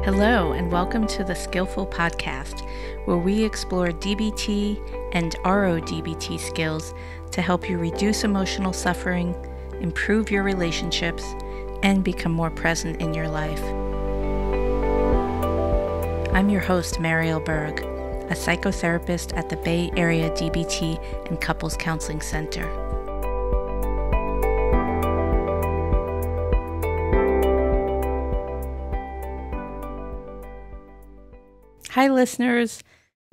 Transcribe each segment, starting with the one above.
Hello, and welcome to the Skillful podcast, where we explore DBT and RODBT skills to help you reduce emotional suffering, improve your relationships, and become more present in your life. I'm your host, Mariel Berg, a psychotherapist at the Bay Area DBT and Couples Counseling Center. Hi, listeners.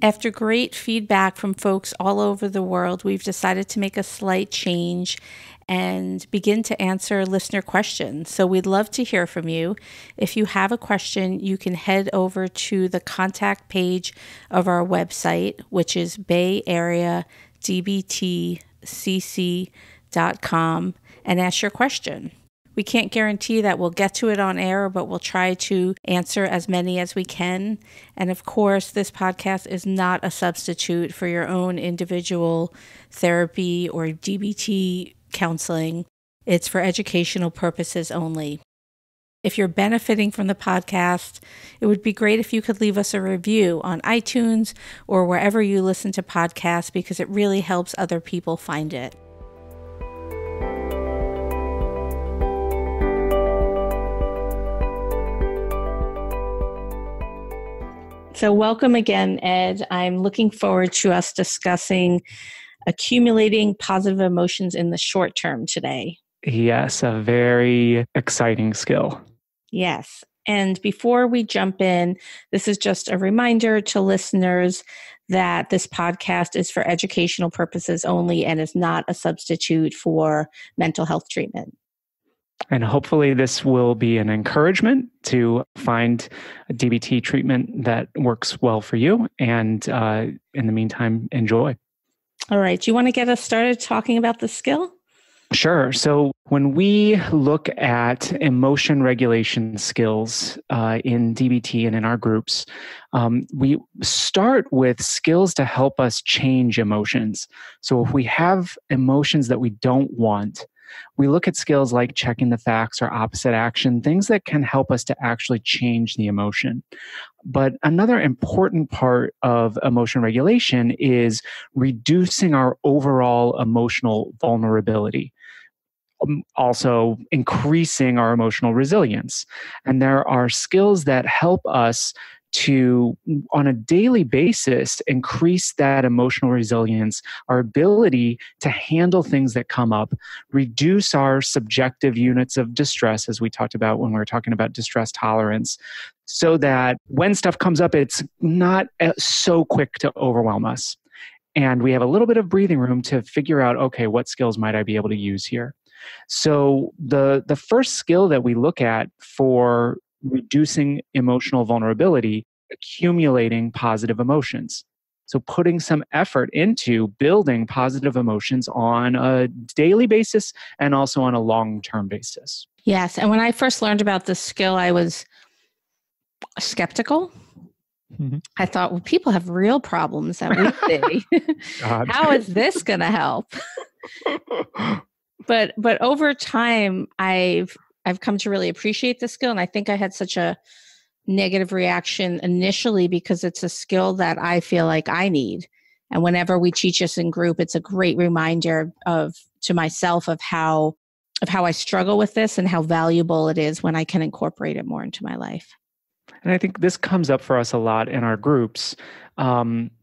After great feedback from folks all over the world, we've decided to make a slight change and begin to answer listener questions. So we'd love to hear from you. If you have a question, you can head over to the contact page of our website, which is bayareadbtcc.com, and ask your question. We can't guarantee that we'll get to it on air, but we'll try to answer as many as we can. And of course, this podcast is not a substitute for your own individual therapy or DBT counseling. It's for educational purposes only. If you're benefiting from the podcast, it would be great if you could leave us a review on iTunes or wherever you listen to podcasts, because it really helps other people find it. So welcome again, Ed. I'm looking forward to us discussing accumulating positive emotions in the short term today. Yes, a very exciting skill. Yes. And before we jump in, this is just a reminder to listeners that this podcast is for educational purposes only and is not a substitute for mental health treatment. And hopefully this will be an encouragement to find a DBT treatment that works well for you. And in the meantime, enjoy. All right. Do you want to get us started talking about the skill? Sure. So when we look at emotion regulation skills in DBT and in our groups, we start with skills to help us change emotions. So if we have emotions that we don't want, we look at skills like checking the facts or opposite action, things that can help us to actually change the emotion. But another important part of emotion regulation is reducing our overall emotional vulnerability. Also increasing our emotional resilience. And there are skills that help us to, on a daily basis, increase that emotional resilience, our ability to handle things that come up, reduce our subjective units of distress, as we talked about when we were talking about distress tolerance, so that when stuff comes up, it's not so quick to overwhelm us. And we have a little bit of breathing room to figure out, okay, what skills might I be able to use here? So the first skill that we look at for reducing emotional vulnerability, accumulating positive emotions. So putting some effort into building positive emotions on a daily basis and also on a long-term basis. Yes. And when I first learned about this skill, I was skeptical. Mm-hmm. I thought, well, people have real problems that we see. How is this going to help? But over time, I've come to really appreciate the skill. And I think I had such a negative reaction initially because it's a skill that I feel like I need. And whenever we teach this in group, it's a great reminder to myself of how I struggle with this and how valuable it is when I can incorporate it more into my life. And I think this comes up for us a lot in our groups.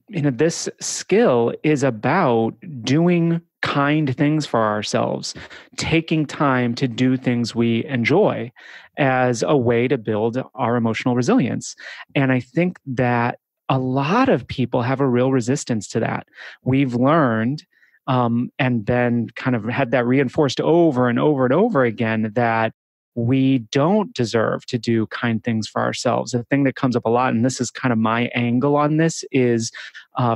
This skill is about doing kind things for ourselves, taking time to do things we enjoy as a way to build our emotional resilience. And I think that a lot of people have a real resistance to that. We've learned and then kind of had that reinforced over and over and over again that we don't deserve to do kind things for ourselves. The thing that comes up a lot, and this is kind of my angle on this, is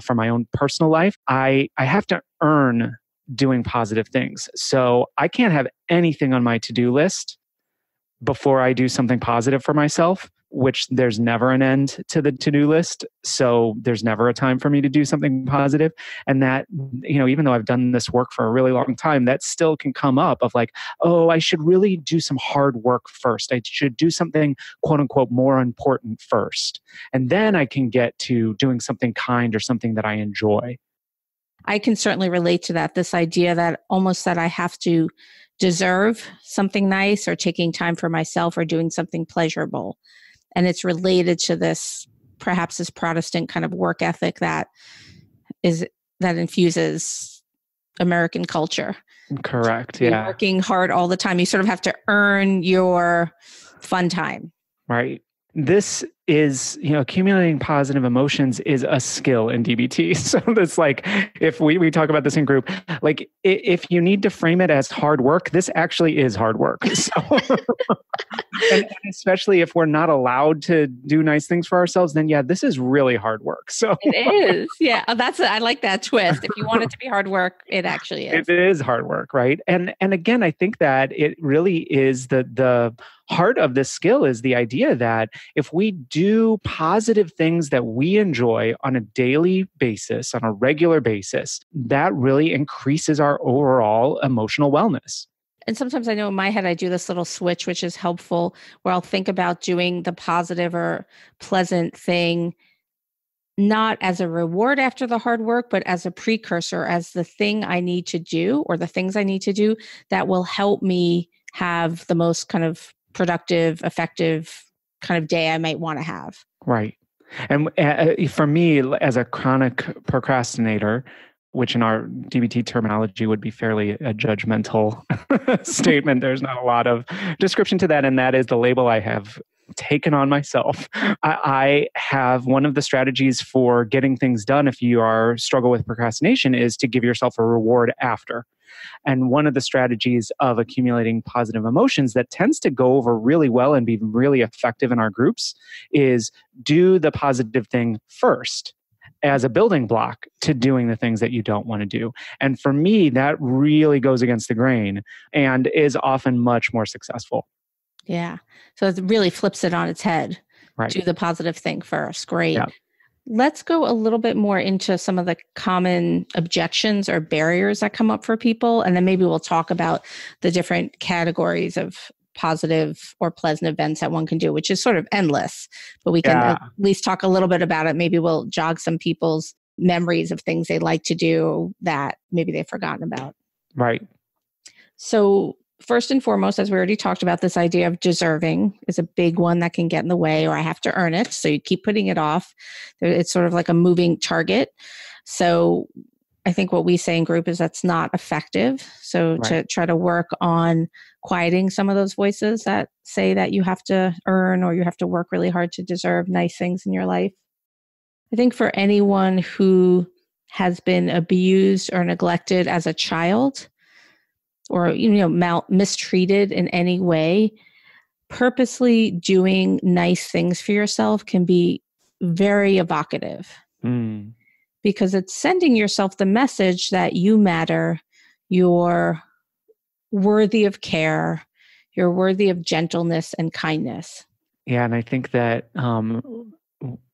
for my own personal life, I have to earn doing positive things. So I can't have anything on my to-do list before I do something positive for myself. which there's never an end to the to-do list. So there's never a time for me to do something positive. And that, even though I've done this work for a really long time, that still can come up of like, oh, I should really do some hard work first. I should do something quote unquote more important first. And then I can get to doing something kind or something that I enjoy. I can certainly relate to that. This idea that almost that I have to deserve something nice or taking time for myself or doing something pleasurable. And it's related to this, perhaps this Protestant kind of work ethic that infuses American culture. Correct. Yeah. Working hard all the time. You sort of have to earn your fun time. Right. This is, accumulating positive emotions is a skill in DBT. So that's like, if we talk about this in group, like if you need to frame it as hard work, this actually is hard work. So, and especially if we're not allowed to do nice things for ourselves, then yeah, this is really hard work. So it is. Yeah. I like that twist. If you want it to be hard work, it actually is. It is hard work. Right. And again, I think that it really is the heart of this skill is the idea that if we do positive things that we enjoy on a daily basis, on a regular basis, that really increases our overall emotional wellness. And sometimes I know in my head, I do this little switch, which is helpful, where I'll think about doing the positive or pleasant thing, not as a reward after the hard work, but as a precursor, as the thing I need to do or the things I need to do that will help me have the most kind of productive, effective kind of day I might want to have. Right. And for me, as a chronic procrastinator, which in our DBT terminology would be fairly a judgmental statement, there's not a lot of description to that. And that is the label I have taken on myself. I have one of the strategies for getting things done if you struggle with procrastination is to give yourself a reward after. And one of the strategies of accumulating positive emotions that tends to go over really well and be really effective in our groups is do the positive thing first as a building block to doing the things that you don't want to do. And for me, that really goes against the grain and is often much more successful. Yeah. So it really flips it on its head. Right. Do the positive thing first. Great. Yeah. Let's go a little bit more into some of the common objections or barriers that come up for people. And then maybe we'll talk about the different categories of positive or pleasant events that one can do, which is sort of endless. But we can at least talk a little bit about it. Maybe we'll jog some people's memories of things they like to do that maybe they've forgotten about. Right. So first and foremost, as we already talked about, this idea of deserving is a big one that can get in the way, or I have to earn it. So you keep putting it off. It's sort of like a moving target. So I think what we say in group is that's not effective. So to try to work on quieting some of those voices that say that you have to earn or you have to work really hard to deserve nice things in your life. I think for anyone who has been abused or neglected as a child, or mistreated in any way, purposely doing nice things for yourself can be very evocative because it's sending yourself the message that you matter, you're worthy of care, you're worthy of gentleness and kindness. Yeah, and I think that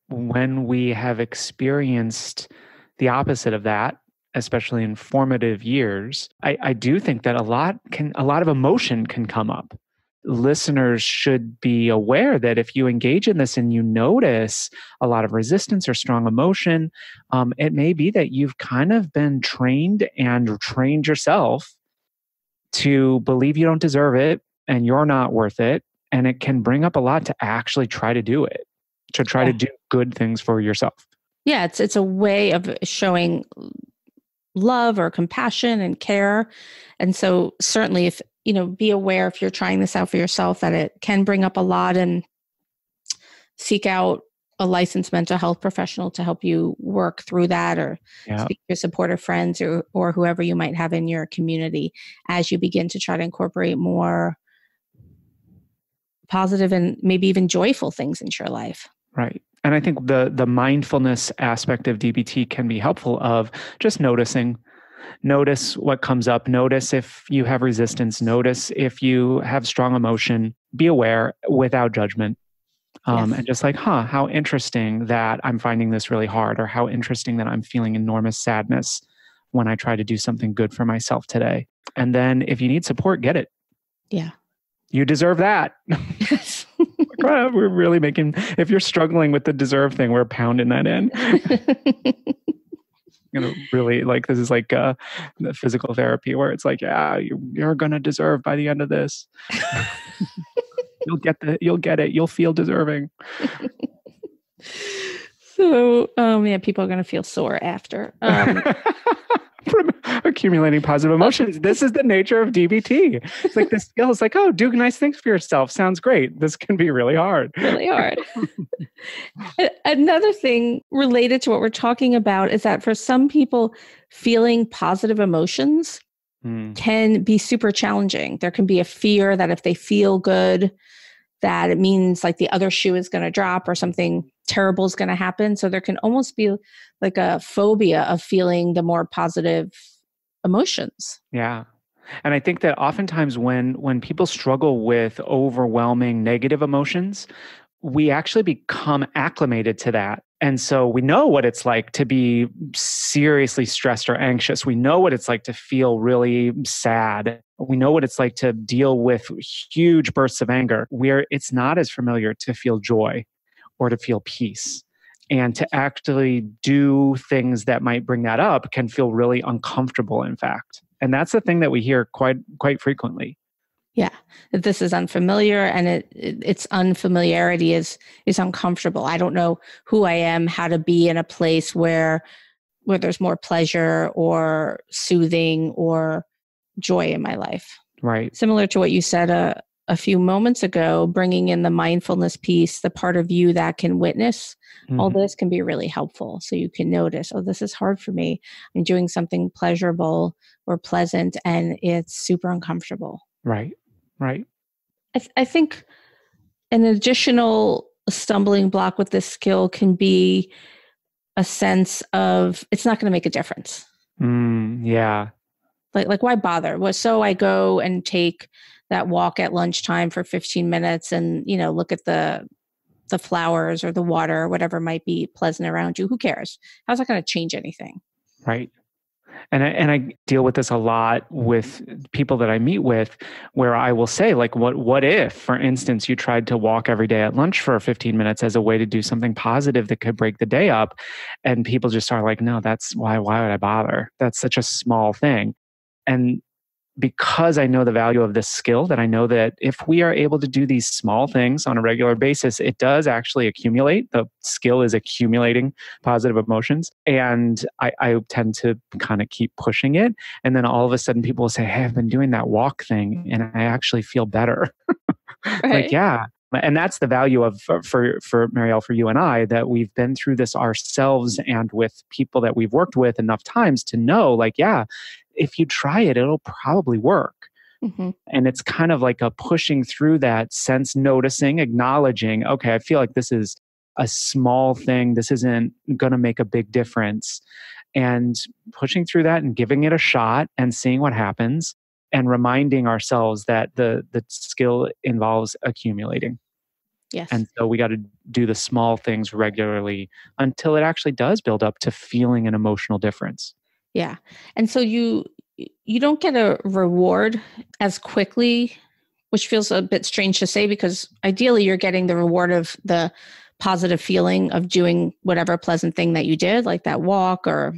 when we have experienced the opposite of that, especially in formative years, I do think that a lot of emotion can come up. Listeners should be aware that if you engage in this and you notice a lot of resistance or strong emotion, it may be that you've kind of been trained yourself to believe you don't deserve it and you're not worth it. And it can bring up a lot to actually try to do it, to try to do good things for yourself. Yeah, it's a way of showing love or compassion and care. And so certainly if, be aware if you're trying this out for yourself that it can bring up a lot, and seek out a licensed mental health professional to help you work through that, or speak to your supportive friends or whoever you might have in your community as you begin to try to incorporate more positive and maybe even joyful things into your life. Right. And I think the mindfulness aspect of DBT can be helpful of just noticing. Notice what comes up. Notice if you have resistance. Notice if you have strong emotion. Be aware without judgment. Yes. And just like, how interesting that I'm finding this really hard, or how interesting that I'm feeling enormous sadness when I try to do something good for myself today. And then if you need support, get it. Yeah. You deserve that. Yes. We're really if you're struggling with the deserve thing, we're pounding that in. Really, like, this is like the physical therapy where it's like, yeah, you're going to deserve by the end of this. You'll get it. You'll feel deserving. So, yeah, people are going to feel sore after. From accumulating positive emotions. This is the nature of DBT. It's like the skill is like, oh, do nice things for yourself. Sounds great. This can be really hard. Really hard. Another thing related to what we're talking about is that for some people, feeling positive emotions can be super challenging. There can be a fear that if they feel good, that it means like the other shoe is going to drop or something terrible is going to happen. So there can almost be like a phobia of feeling the more positive emotions. Yeah. And I think that oftentimes when people struggle with overwhelming negative emotions, we actually become acclimated to that. And so we know what it's like to be seriously stressed or anxious. We know what it's like to feel really sad. We know what it's like to deal with huge bursts of anger, where it's not as familiar to feel joy or to feel peace. And to actually do things that might bring that up can feel really uncomfortable, in fact. And that's the thing that we hear quite frequently. Yeah, that this is unfamiliar, and its unfamiliarity is uncomfortable. I don't know who I am, how to be in a place where there's more pleasure or soothing or joy in my life. Right. Similar to what you said a few moments ago, bringing in the mindfulness piece, the part of you that can witness all this can be really helpful. So you can notice, oh, this is hard for me. I'm doing something pleasurable or pleasant, and it's super uncomfortable. Right. Right. I think an additional stumbling block with this skill can be a sense of it's not going to make a difference. Yeah. Like why bother? So I go and take that walk at lunchtime for 15 minutes and, look at the flowers or the water or whatever might be pleasant around you. Who cares? How's that going to change anything? Right. And I deal with this a lot with people that I meet with, where I will say, like, what if, for instance, you tried to walk every day at lunch for 15 minutes as a way to do something positive that could break the day up? And people just are like, no, that's why would I bother? That's such a small thing. And because I know the value of this skill, that I know that if we are able to do these small things on a regular basis, it does actually accumulate. The skill is accumulating positive emotions. And I tend to kind of keep pushing it. And then all of a sudden people will say, hey, I've been doing that walk thing and I actually feel better. Right. Like, yeah. And that's the value of, for Marielle, for you and I, that we've been through this ourselves and with people that we've worked with enough times to know, like, yeah, if you try it, it'll probably work. And it's kind of like a pushing through that sense, noticing, acknowledging, okay, I feel like this is a small thing. This isn't going to make a big difference. And pushing through that and giving it a shot and seeing what happens, and reminding ourselves that the skill involves accumulating. Yes. And so we got to do the small things regularly until it actually does build up to feeling an emotional difference. Yeah. And so you don't get a reward as quickly, which feels a bit strange to say, because ideally you're getting the reward of the positive feeling of doing whatever pleasant thing that you did, like that walk or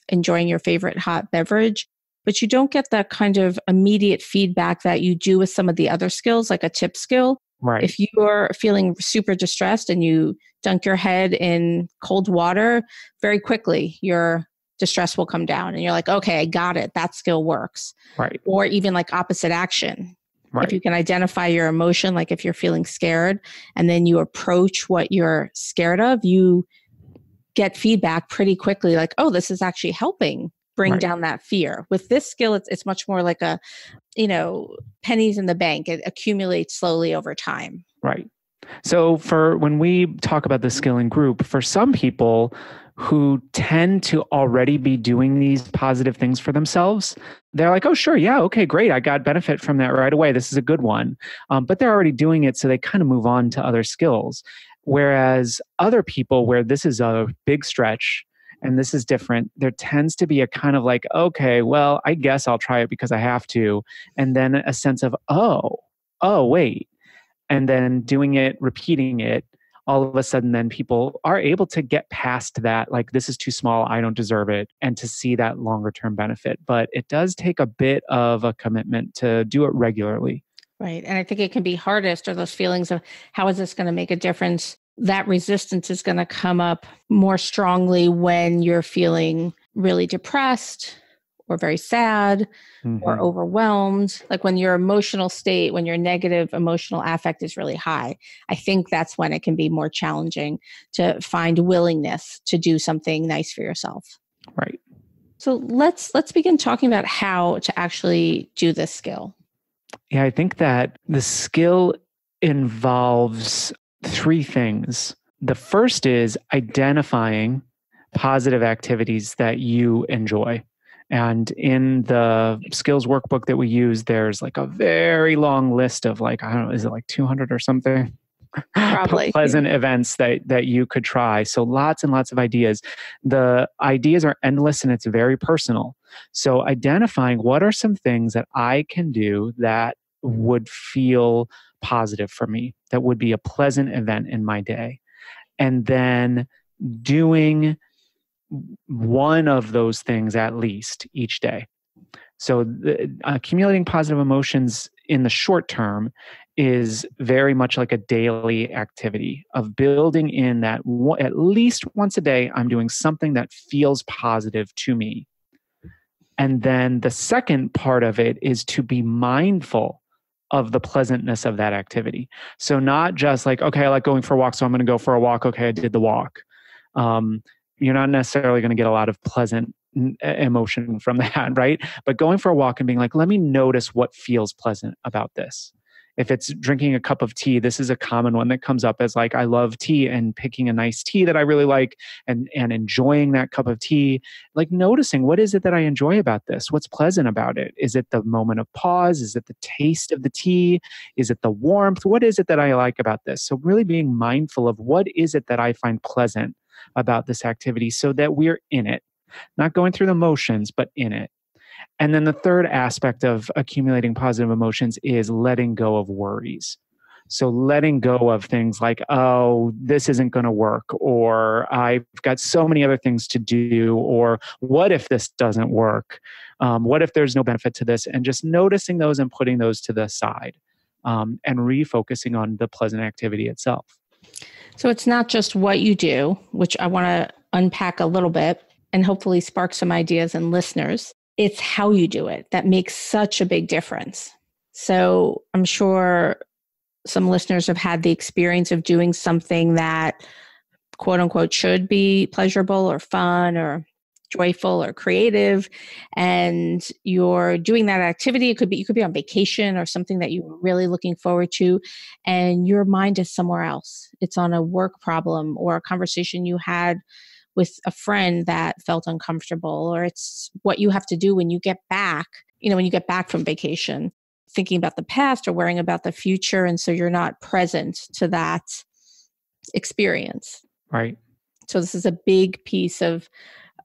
enjoying your favorite hot beverage. But you don't get that kind of immediate feedback that you do with some of the other skills, like a tip skill. Right. If you're feeling super distressed and you dunk your head in cold water, very quickly your distress will come down and you're like, okay, I got it. That skill works. Right. Or even like opposite action. Right. If you can identify your emotion, like if you're feeling scared and then you approach what you're scared of, you get feedback pretty quickly, like, oh, this is actually helping bring down that fear. With this skill, it's much more like a, pennies in the bank. It accumulates slowly over time. Right. So when we talk about the skill in group, for some people, who tend to already be doing these positive things for themselves, they're like, oh, sure. Yeah. Okay, great. I got benefit from that right away. This is a good one. But they're already doing it. So they kind of move on to other skills. Whereas other people where this is a big stretch and this is different, there tends to be a kind of like, okay, well, I guess I'll try it because I have to. And then a sense of, oh, wait. And then doing it, repeating it, all of a sudden then people are able to get past that, like, this is too small, I don't deserve it, and to see that longer term benefit. But it does take a bit of a commitment to do it regularly. Right. And I think it can be hardest, or those feelings of how is this going to make a difference? That resistance is going to come up more strongly when you're feeling really depressed or very sad or overwhelmed. Like when your emotional state, when your negative emotional affect is really high, I think that's when it can be more challenging to find willingness to do something nice for yourself. Right. So let's begin talking about how to actually do this skill. Yeah, I think that the skill involves three things. The first is identifying positive activities that you enjoy. And in the skills workbook that we use, there's like a very long list of like, I don't know, is it like 200 or something? Probably. Pleasant events that you could try. So lots and lots of ideas. The ideas are endless and it's very personal. So identifying what are some things that I can do that would feel positive for me, that would be a pleasant event in my day. And then doing one of those things at least each day. So accumulating positive emotions in the short term is very much like a daily activity of building in that at least once a day, I'm doing something that feels positive to me. And then the second part of it is to be mindful of the pleasantness of that activity. So not just like, okay, I like going for a walk, so I'm going to go for a walk. Okay, I did the walk. You're not necessarily going to get a lot of pleasant emotion from that, right? But going for a walk and being like, let me notice what feels pleasant about this. If it's drinking a cup of tea, this is a common one that comes up as like, I love tea, and picking a nice tea that I really like and enjoying that cup of tea, like noticing what is it that I enjoy about this? What's pleasant about it? Is it the moment of pause? Is it the taste of the tea? Is it the warmth? What is it that I like about this? So really being mindful of what is it that I find pleasant about this activity so that we're in it, not going through the motions, but in it. And then the third aspect of accumulating positive emotions is letting go of worries. So letting go of things like, oh, this isn't going to work, or I've got so many other things to do, or what if this doesn't work? What if there's no benefit to this? And just noticing those and putting those to the side, and refocusing on the pleasant activity itself. So it's not just what you do, which I want to unpack a little bit and hopefully spark some ideas in listeners. It's how you do it that makes such a big difference. So I'm sure some listeners have had the experience of doing something that quote unquote should be pleasurable or fun or joyful or creative, and you're doing that activity. You could be on vacation or something that you were really looking forward to, and your mind is somewhere else. It's on a work problem or a conversation you had with a friend that felt uncomfortable, or it's what you have to do when you get back, when you get back from vacation, thinking about the past or worrying about the future. And so you're not present to that experience. Right. So this is a big piece of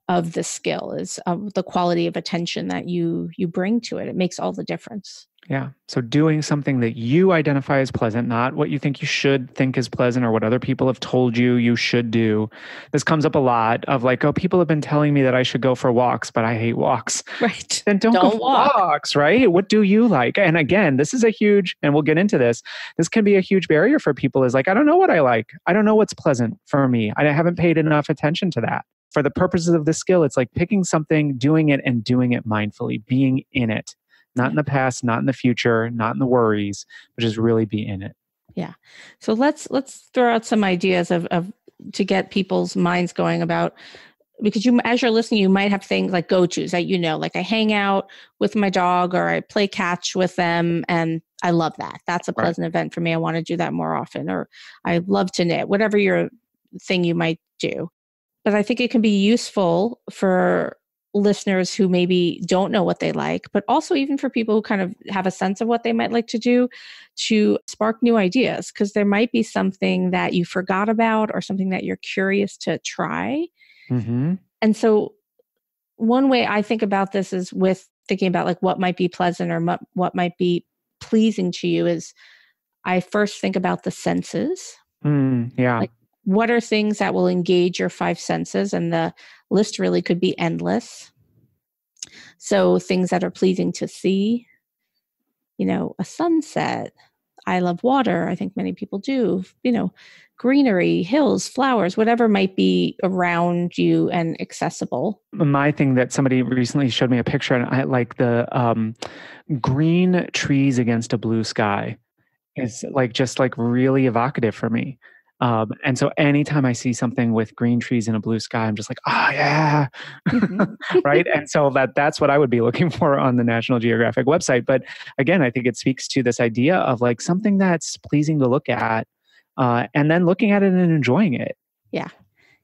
the skill, is the quality of attention that you bring to it. It makes all the difference. Yeah. So doing something that you identify as pleasant, not what you think you should think is pleasant or what other people have told you should do. This comes up a lot of like, oh, people have been telling me that I should go for walks, but I hate walks. Right. Then don't go for walk. walks, right? What do you like? And again, this is a huge, and we'll get into this, this can be a huge barrier for people, is like, I don't know what I like. I don't know what's pleasant for me. I haven't paid enough attention to that. For the purposes of this skill, it's like picking something, doing it, and doing it mindfully, being in it. Not in the past, not in the future, not in the worries, but just really be in it. Yeah. So let's throw out some ideas of to get people's minds going about, because as you're listening, you might have things like go-tos that like I hang out with my dog or I play catch with them and I love that. That's a pleasant event for me. I want to do that more often. Or I love to knit, whatever your thing you might do. but I think it can be useful for listeners who maybe don't know what they like, but also even for people who kind of have a sense of what they might like to do, to spark new ideas, because there might be something that you forgot about or something that you're curious to try. Mm-hmm. And so one way I think about this is with thinking about like what might be pleasant or what might be pleasing to you is I first think about the senses. Yeah. Like, what are things that will engage your five senses? And the list really could be endless. So things that are pleasing to see, a sunset. I love water. I think many people do, greenery, hills, flowers, whatever might be around you and accessible. My thing that somebody recently showed me a picture, and I like the green trees against a blue sky is like just like really evocative for me. And so anytime I see something with green trees and a blue sky, I'm just like, oh yeah. Right. And so that's what I would be looking for on the National Geographic website. But again, I think it speaks to this idea of like something that's pleasing to look at, and then looking at it and enjoying it. Yeah.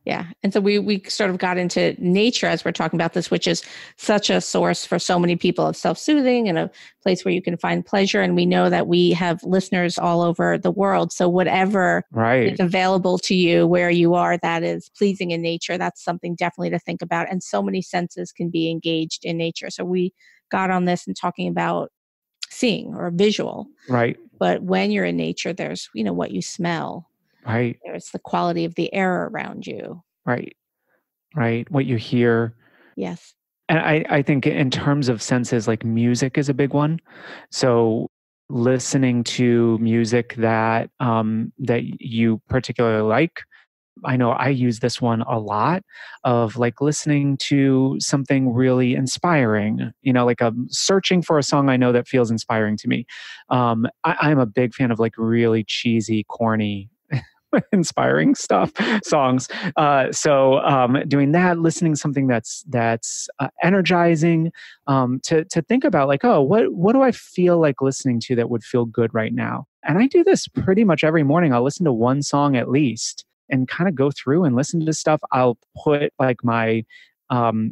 Yeah. And so we sort of got into nature as we're talking about this, which is such a source for so many people of self-soothing and a place where you can find pleasure. And we know that we have listeners all over the world. So whatever is available to you where you are that is pleasing in nature, that's something definitely to think about. And so many senses can be engaged in nature. So we got on this and talking about seeing or visual. Right. But when you're in nature, there's, what you smell. Right. There's the quality of the air around you. Right. Right. What you hear. Yes. And I think in terms of senses, like music is a big one. So listening to music that you particularly like. I know I use this one a lot of like listening to something really inspiring, like searching for a song I know that feels inspiring to me. I'm a big fan of like really cheesy, corny inspiring songs. So doing that, listening to something that's energizing, to think about like, oh, what do I feel like listening to that would feel good right now? And I do this pretty much every morning. I'll listen to one song at least and kind of go through and listen to stuff. I'll put like my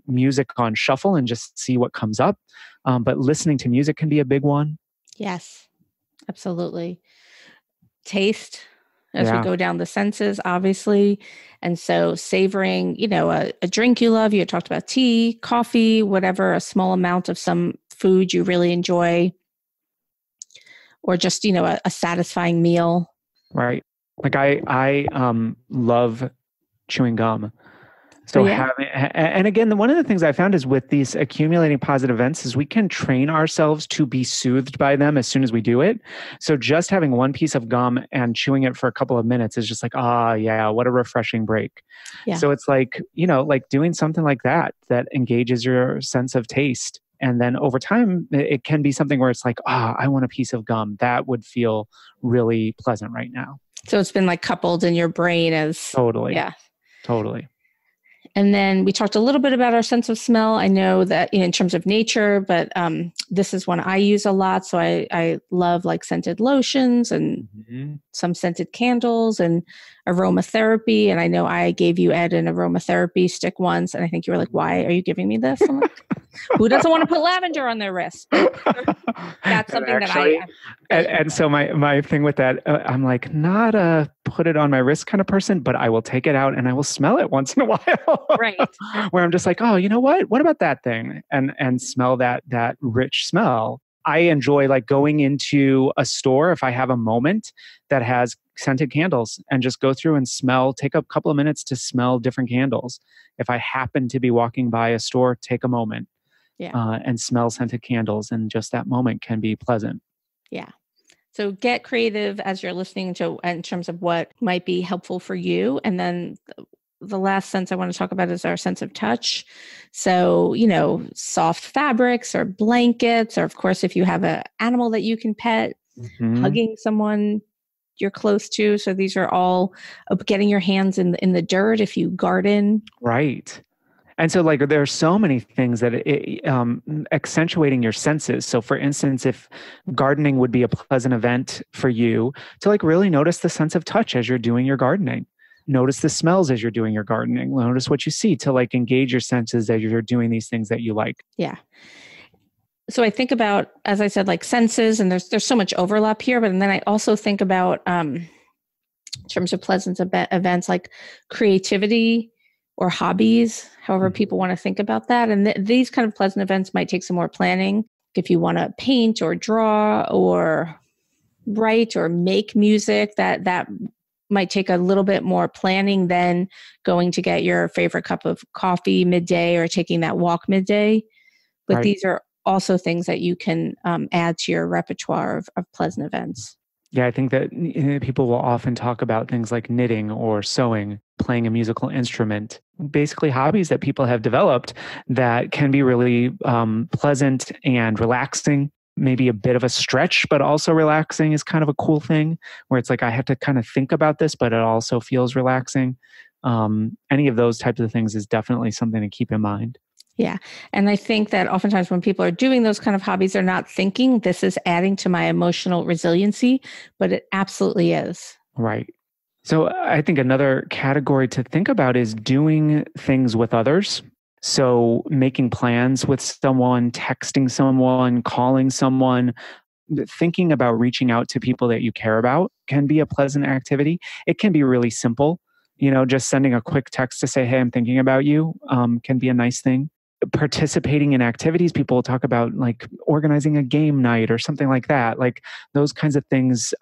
music on shuffle and just see what comes up. But listening to music can be a big one. Yes, absolutely. Taste. As we go down the senses, obviously. And so savoring, a drink you love, you talked about tea, coffee, whatever, a small amount of some food you really enjoy, or just, a satisfying meal. Right. Like I love chewing gum. So and again, one of the things I found is with these accumulating positive events is we can train ourselves to be soothed by them as soon as we do it. So just having one piece of gum and chewing it for a couple of minutes is just like, what a refreshing break. Yeah. So it's like, like doing something like that engages your sense of taste. And then over time, it can be something where it's like, I want a piece of gum. That would feel really pleasant right now. So it's been like coupled in your brain as... Totally. Yeah. Totally. And then we talked a little bit about our sense of smell. I know that in terms of nature, but this is one I use a lot. So I love like scented lotions and some scented candles and aromatherapy. And I know I gave you, Ed, an aromatherapy stick once. And I think you were like, why are you giving me this? I'm like, who doesn't want to put lavender on their wrist? That's something actually, that and so my thing with that, I'm like not a put it on my wrist kind of person, but I will take it out and I will smell it once in a while. Right. Where I'm just like, oh, you know what? What about that thing? And smell that rich smell. I enjoy like going into a store if I have a moment that has scented candles and just go through and take a couple of minutes to smell different candles. If I happen to be walking by a store, take a moment and smell scented candles. And just that moment can be pleasant. Yeah. So get creative as you're listening to in terms of what might be helpful for you. And then the last sense I want to talk about is our sense of touch. So, soft fabrics or blankets, or of course, if you have an animal that you can pet, hugging someone you're close to. So these are all getting your hands in the dirt if you garden. Right. And so like there are so many things that accentuating your senses. So for instance, if gardening would be a pleasant event for you to like really notice the sense of touch as you're doing your gardening. Notice the smells as you're doing your gardening. Notice what you see to like engage your senses as you're doing these things that you like. Yeah. So I think about, as I said, like senses, and there's so much overlap here, but then I also think about in terms of pleasant events like creativity or hobbies, however people want to think about that. And these kind of pleasant events might take some more planning. If you want to paint or draw or write or make music, that might take a little bit more planning than going to get your favorite cup of coffee midday or taking that walk midday. But Right. these are also things that you can add to your repertoire of pleasant events. Yeah, I think that people will often talk about things like knitting or sewing, playing a musical instrument, basically hobbies that people have developed that can be really pleasant and relaxing. Maybe a bit of a stretch, but also relaxing is kind of a cool thing where it's like, I have to kind of think about this, but it also feels relaxing. Any of those types of things is definitely something to keep in mind. Yeah. And I think that oftentimes when people are doing those kind of hobbies, they're not thinking this is adding to my emotional resiliency, but it absolutely is. Right. So I think another category to think about is doing things with others. So making plans with someone, texting someone, calling someone, thinking about reaching out to people that you care about can be a pleasant activity. It can be really simple. Just sending a quick text to say, hey, I'm thinking about you, can be a nice thing. Participating in activities, people talk about like organizing a game night or something like that, like those kinds of things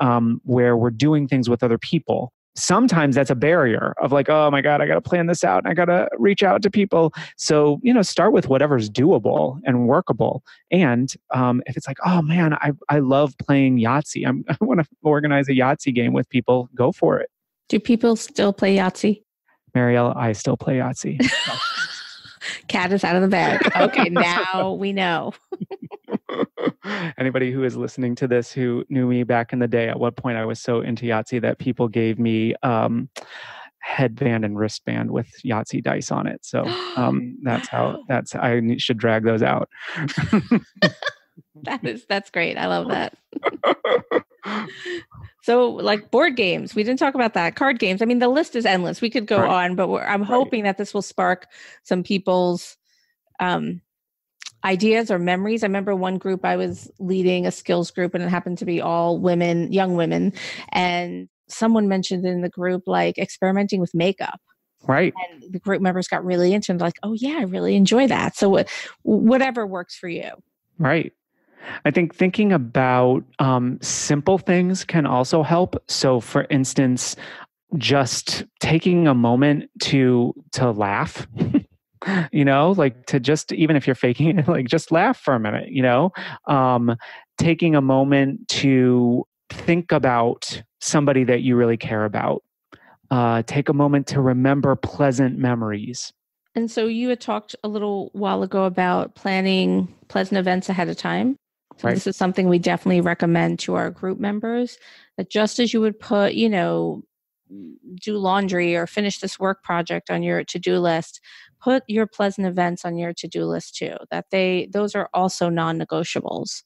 where we're doing things with other people. Sometimes that's a barrier of like, oh my God, I got to plan this out and I got to reach out to people. So, start with whatever's doable and workable. And if it's like, oh man, I love playing Yahtzee. I want to organize a Yahtzee game with people, go for it. Do people still play Yahtzee? Marielle, I still play Yahtzee. Cat is out of the bag. Okay, now we know. Anybody who is listening to this who knew me back in the day, at what point I was so into Yahtzee that people gave me headband and wristband with Yahtzee dice on it. So I should drag those out. That's great. I love that. So like board games, we didn't talk about that. Card games. I mean, the list is endless. We could go on, but I'm hoping that this will spark some people's ideas or memories. I remember one group I was leading, a skills group, and it happened to be all women, young women. And someone mentioned in the group, like experimenting with makeup. Right. And the group members got really into it. Like, oh yeah, I really enjoy that. So whatever works for you. Right. I think thinking about simple things can also help. So for instance, just taking a moment to laugh, like to just, even if you're faking it, like just laugh for a minute, taking a moment to think about somebody that you really care about. Take a moment to remember pleasant memories. And so you had talked a little while ago about planning pleasant events ahead of time. So This is something we definitely recommend to our group members, that just as you would put, do laundry or finish this work project on your to-do list, put your pleasant events on your to-do list too, those are also non-negotiables.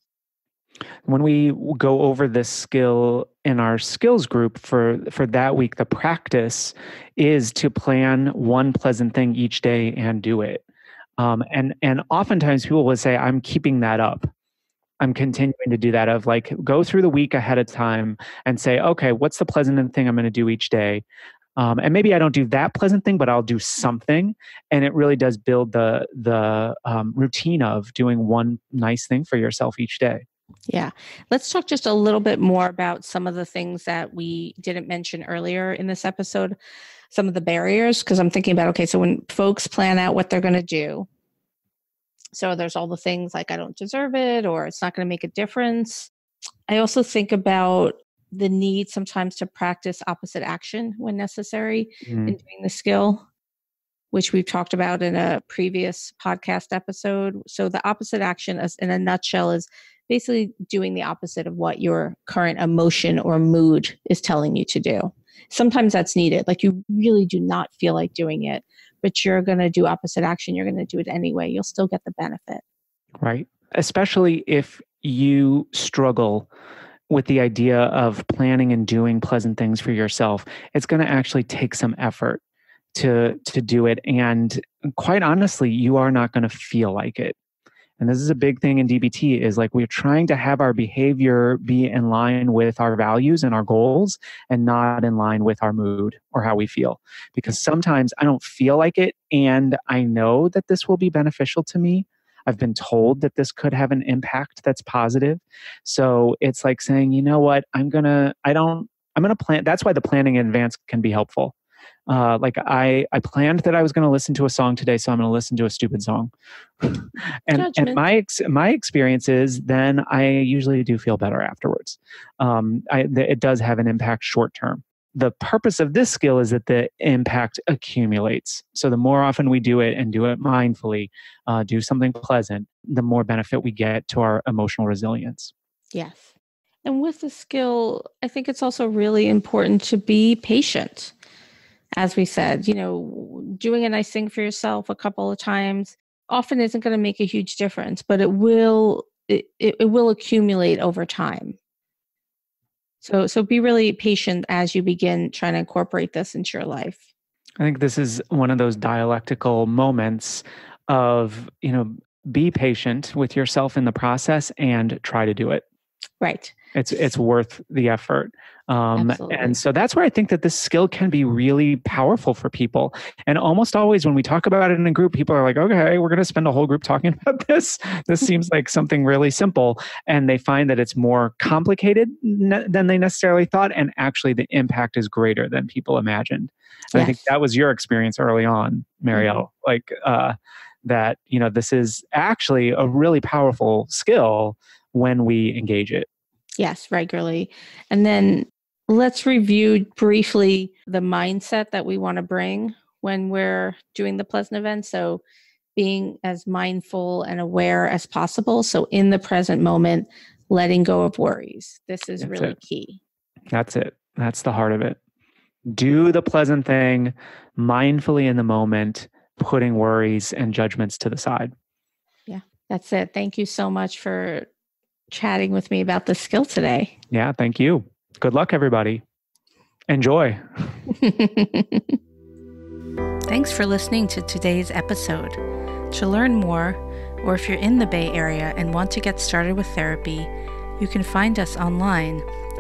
When we go over this skill in our skills group for that week, the practice is to plan one pleasant thing each day and do it. And oftentimes people will say, I'm keeping that up. I'm continuing to do that, of like go through the week ahead of time and say, okay, what's the pleasant thing I'm going to do each day? And maybe I don't do that pleasant thing, but I'll do something. And it really does build the routine of doing one nice thing for yourself each day. Yeah. Let's talk just a little bit more about some of the things that we didn't mention earlier in this episode, some of the barriers, because I'm thinking about, okay, so when folks plan out what they're going to do, so there's all the things like I don't deserve it, or it's not going to make a difference. I also think about the need sometimes to practice opposite action when necessary in doing the skill, which we've talked about in a previous podcast episode. So the opposite action, in a nutshell, is basically doing the opposite of what your current emotion or mood is telling you to do. Sometimes that's needed. Like you really do not feel like doing it, but you're going to do opposite action. You're going to do it anyway. You'll still get the benefit. Right. Especially if you struggle with the idea of planning and doing pleasant things for yourself, it's going to actually take some effort to do it. And quite honestly, you are not going to feel like it. And this is a big thing in DBT, is like we're trying to have our behavior be in line with our values and our goals and not in line with our mood or how we feel. Because sometimes I don't feel like it and I know that this will be beneficial to me. I've been told that this could have an impact that's positive. So it's like saying, you know what, I'm going to plan. That's why the planning in advance can be helpful. Like I planned that I was going to listen to a song today, so I'm going to listen to a stupid song. and my experience is then I usually do feel better afterwards. It does have an impact short term. The purpose of this skill is that the impact accumulates. So the more often we do it and do it mindfully, do something pleasant, the more benefit we get to our emotional resilience. Yes. And with the skill, I think it's also really important to be patient. As we said, doing a nice thing for yourself a couple of times often isn't going to make a huge difference, but it will accumulate over time. So be really patient as you begin trying to incorporate this into your life. I think this is one of those dialectical moments of, be patient with yourself in the process and try to do it. Right. It's worth the effort. Absolutely. And so that's where I think that this skill can be really powerful for people. And almost always when we talk about it in a group, people are like, okay, we're going to spend a whole group talking about this. This seems like something really simple. And they find that it's more complicated than they necessarily thought. And actually the impact is greater than people imagined. And I think that was your experience early on, Marielle, that, this is actually a really powerful skill when we engage it. Yes, regularly. And then let's review briefly the mindset that we want to bring when we're doing the pleasant event. So being as mindful and aware as possible. So in the present moment, letting go of worries. This is really key. That's it. That's the heart of it. Do the pleasant thing mindfully in the moment, putting worries and judgments to the side. Yeah, that's it. Thank you so much for chatting with me about this skill today. Yeah, thank you. Good luck, everybody. Enjoy. Thanks for listening to today's episode. To learn more, or if you're in the Bay Area and want to get started with therapy, you can find us online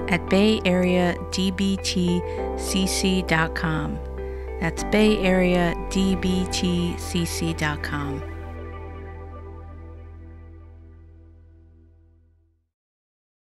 at bayarea.dbtcc.com. That's bayarea.dbtcc.com.